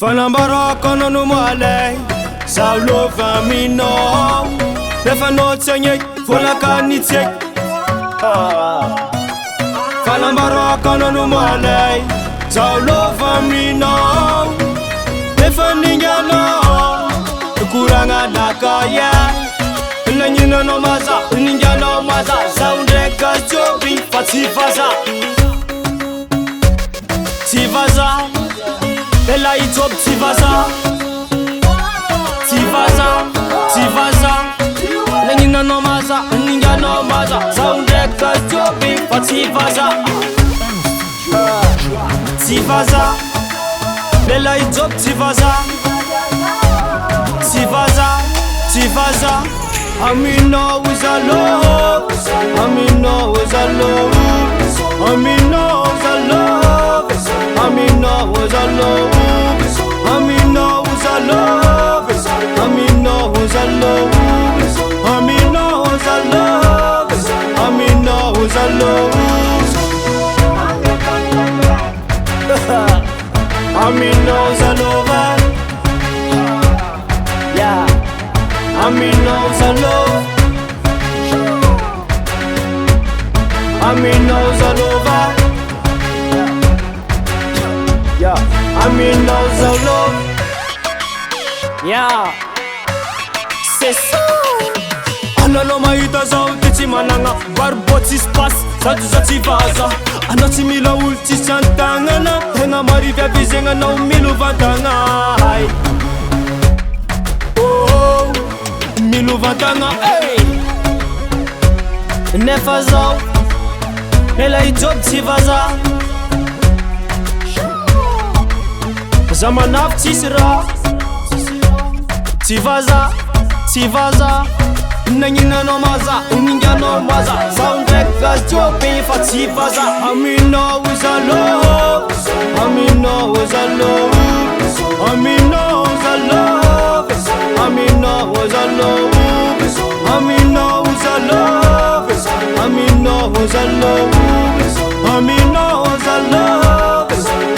Fanambaraka no moalay Zalo vaminao Refanao tsegny volankanitsek Fanambaraka no moalay Zalo vaminao Refaninganao Kuranga nakaya Nanginanao maza Ninganao maza Zaundreka jobi Fatsivaza Tivaza Ela ijob tivaza Tivaza Tivaza Nanginanao maza Ninganao maza Zaundreka jobi Fatsivaza Tivaza Ela ijob tivaza Tivaza Tivaza Amino is a love Amino is a love Amino is a love Amino is a love Amino is a love Amino is a love Amino is a love Amino is a love Amino is a love Yeah Amino is a love Amino is a love Yeah Amino is a love Yeah C'est ça Analo mahita zao ty tsy managna Barbo tsy space Zato za tsy vaza Anao tsy mila olo tsy santagnana Tegna marivy avizegna anao milovantagna Milovantagna Nefa zao Ela ijob tsy vaza Za manafy tsisy raha Tsy vaza Tsy vaza Nanginanao maza Ninganao maza Zaho ndraiky gajoby fa tsy vaza Amino is a love Amino is a love Amino is a love Amino is a love Amino is a love Amino is a love Amino is a love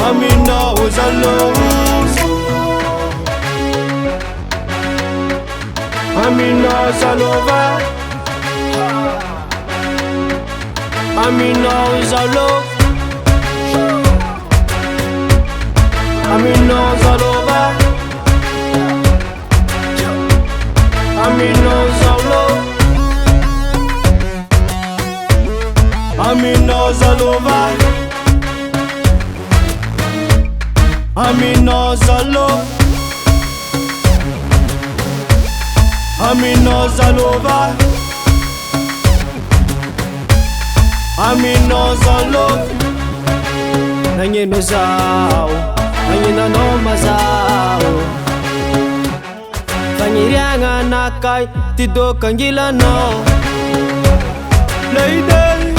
Amino is a love Amino is a love Amino is a love Amino is a love Amino is a love Amino is a love Amino is a love Amino is a love Amino is a love Nangino zao Nanginanao mazao Fanyirianga nakay Tidokangilano Lady